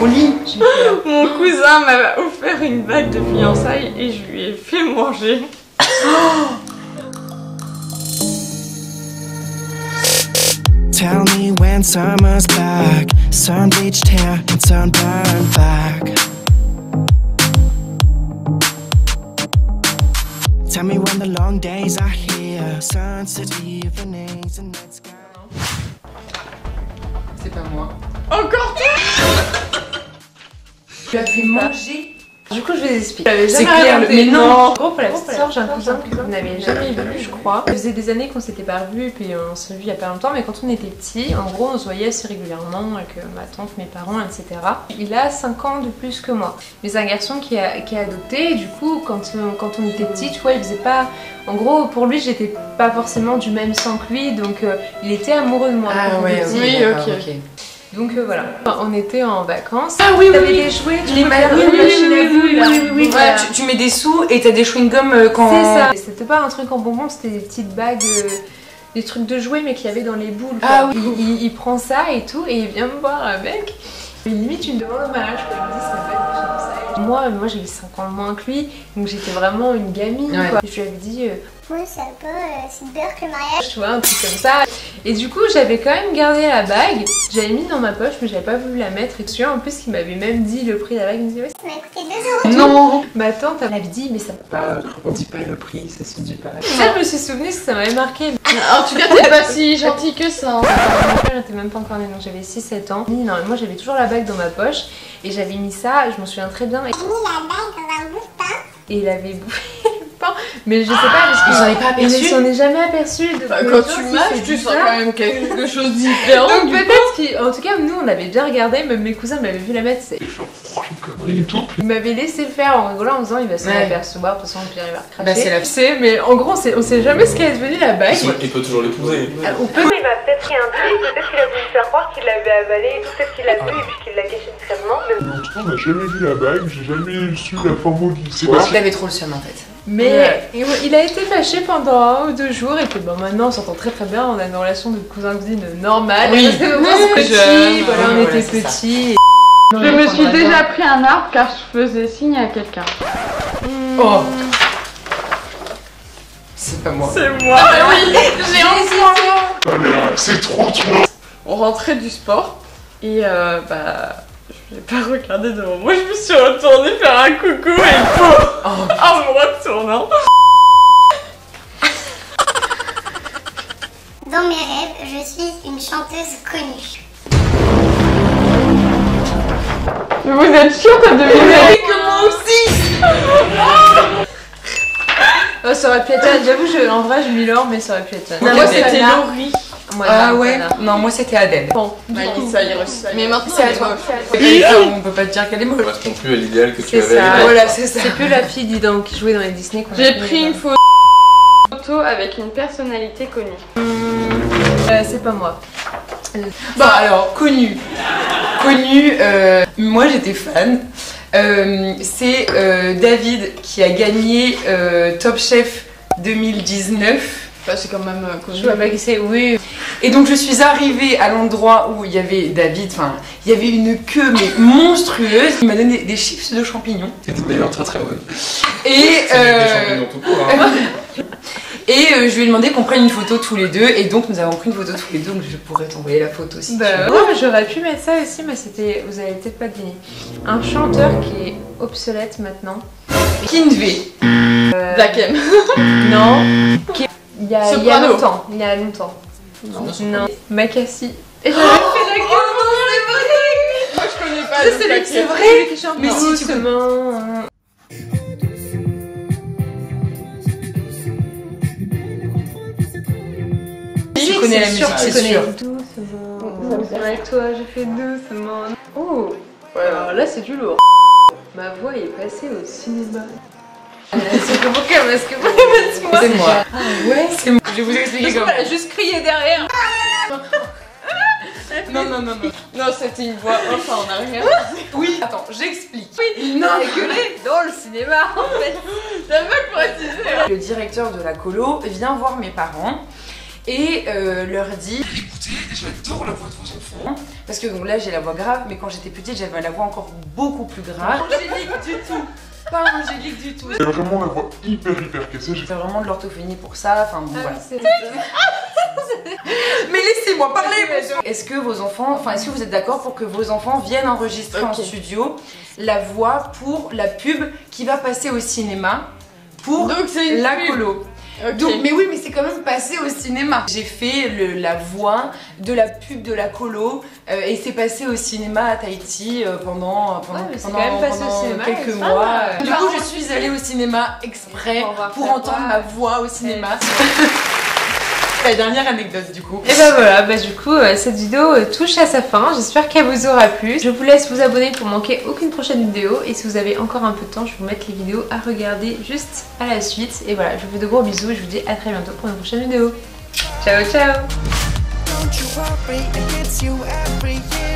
mon lit. Mon cousin m'a offert une bague de fiançailles et je lui ai fait manger. Tell me when summer's back, sun-bleached hair and sunburned back. Tell me when the long days are here, sunset evenings and night sky. C'est pas moi. Encore Tu as fait manger. Du coup, je vous explique. C'est clair, mais non. En gros, pour la petite soeur, j'ai un cousin que vous n'avez jamais vu, je crois. Ça faisait des années qu'on s'était pas revus, puis on s'est vu il y a pas longtemps, mais quand on était petits, en gros, on se voyait assez régulièrement avec ma tante, mes parents, etc. Il a 5 ans de plus que moi. Mais c'est un garçon qui est adopté, et du coup, quand on était petits, tu vois, il faisait pas. En gros, pour lui, j'étais pas forcément du même sang que lui, donc il était amoureux de moi. Ah ouais, oui, ok. Donc voilà, on était en vacances. Ah oui, t'avais oui, des jouets, les oui. Voilà, tu mets des sous et t'as des chewing-gums quand... C'est ça. C'était pas un truc en bonbon, c'était des petites bagues, des trucs de jouets mais qu'il y avait dans les boules. Ah oui. Il prend ça et tout et il vient me voir avec. Limite une demande en mariage, quoi. Il me dit c'est la bague de fiançailles. Moi j'avais 5 ans de moins que lui, donc j'étais vraiment une gamine, ouais. Quoi. Je lui avais dit... Ouais, c'est un peu Silver que le mariage. Tu vois, un truc comme ça. Et du coup, j'avais quand même gardé la bague. J'avais mis dans ma poche, mais j'avais pas voulu la mettre. Et tu vois, en plus, il m'avait même dit le prix de la bague. Il me disait, ouais, Ça m'a coûté 2 €. Non. ma tante, elle m'avait dit, mais ça. On dit pas le prix, ça se dit pas. Ça, je me suis souvenu que ça m'avait marqué. En tout cas, t'es pas si gentil que ça. Mon père était même pas encore né, donc j'avais 6-7 ans. Non, moi, j'avais toujours la bague dans ma poche. Et j'avais mis ça, je m'en souviens très bien. J'ai mis la bague dans un bout de pain. Et il avait bouffé le pain. Mais je sais pas, parce Ils s'en est pas aperçu. Il s'en est jamais aperçu. Quand tu marches, tu sens quand même quelque chose de différent. Donc peut-être qu'en tout cas, nous, on avait bien regardé. Même mes cousins m'avaient vu la mettre. Il m'avait laissé faire en rigolant en disant il va s'en apercevoir, de toute façon, Pierre il va recracher. Bah, c'est la C'est, mais en gros, on sait jamais ce qu'elle est devenue la bague. Il peut toujours l'épouser. Ou peut-être il m'a peut-être rien dit, peut-être qu'il a voulu faire croire qu'il l'avait avalé et tout, peut-être qu'il l'a vu et puis qu'il l'a caché discrètement. En tout cas, on n'a jamais vu la bague, j'ai jamais su la forme de l'histoire. Il avait trop le seum en fait. Mais il a été fâché pendant 1 ou 2 jours et puis bon, maintenant on s'entend très très bien, on a une relation de cousin-cousine normale. Oui, parce que on était petits, voilà, on était petits. Je me suis déjà pris un arbre car je faisais signe à quelqu'un. Oh. C'est pas moi. C'est moi. Oui, j'ai enfin. C'est trop. On rentrait du sport et j'ai pas regardé devant moi, je me suis retournée faire un coucou et en me retournant. Dans mes rêves, je suis une chanteuse connue. Mais vous êtes sûre t'as deviné? Oui, que moi aussi. Oh, ça aurait pu être Anne, j'avoue, en vrai je mis l'or, mais ça aurait pu être Anne. Moi c'était Laurie. Ah ouais. Non, moi c'était Adèle. Bon, Ça y est, mais maintenant C'est à toi. On peut pas te dire qu'elle est moche. Ça correspond plus à l'idéal que tu c'est avais ça. à l'époque. Voilà, c'est ça. c'est plus la fille qui jouait dans les Disney qu'on a j'ai connue, pris une là. photo avec une personnalité connue. C'est pas moi. Bah alors, connu, moi j'étais fan. C'est David qui a gagné Top Chef 2019. Bah, c'est quand même connu. Je vois pas qui c'est, oui. Et donc je suis arrivée à l'endroit où il y avait David, enfin il y avait une queue mais monstrueuse. Il m'a donné des chips de champignons. C'était d'ailleurs très très bonne. Et Des champignons tout court, hein. je lui ai demandé qu'on prenne une photo tous les deux et donc nous avons pris une photo tous les deux, donc je pourrais t'envoyer la photo si tu veux. Ouais, j'aurais pu mettre ça aussi, mais c'était, vous allez peut-être pas deviner. Un chanteur qui est obsolète maintenant. Kinvé. Zakem. Non. Il y a Soprano. longtemps. Il y a longtemps. Non. Makassi. Et j'avais fait la queue. Moi je connais pas. C'est celui qui c'est vrai. qui chante Mais si tu doucement. Tu connais la musique, c'est sûr. Doucement. Avec toi, je fais doucement. Oh. Alors là, c'est du lourd. Ma voix est passée au cinéma. C'est comment qu'elle masque pas. C'est moi. Ah ouais, c'est moi. Je vais vous expliquer comment. Elle a juste crié derrière. Non. Non, c'était une voix off en arrière. Oui, attends, j'explique. Oui, non, elle a gueulé dans le cinéma en fait. T'as pas précisé. Le directeur de la colo vient voir mes parents et leur dit: écoutez, j'adore la voix de vos enfants, Parce que donc là j'ai la voix grave, mais quand j'étais petite j'avais la voix encore beaucoup plus grave. Angélique du tout. Pas angélique du tout. J'ai vraiment la voix hyper cassée. J'ai fait vraiment de l'orthophonie pour ça, enfin bon, voilà. C'est Mais laissez-moi parler. Est-ce que vos enfants, enfin est-ce que vous êtes d'accord pour que vos enfants viennent enregistrer en studio la voix pour la pub qui va passer au cinéma pour Donc c'est une la pub. colo? Ok. Donc, mais oui, mais c'est quand même passé au cinéma. J'ai fait la voix de la pub de la colo et c'est passé au cinéma à Tahiti pendant mais c'est quand même passé au cinéma, quelques et mois. ça, Du coup, je suis allée au cinéma exprès pour entendre ma voix au cinéma. La dernière anecdote du coup. Et bah voilà, bah du coup cette vidéo touche à sa fin, j'espère qu'elle vous aura plu. Je vous laisse vous abonner pour manquer aucune prochaine vidéo et si vous avez encore un peu de temps, je vais vous mettre les vidéos à regarder juste à la suite. Et voilà, je vous fais de gros bisous et je vous dis à très bientôt pour une prochaine vidéo. Ciao ciao. Don't you worry, it gets you every year.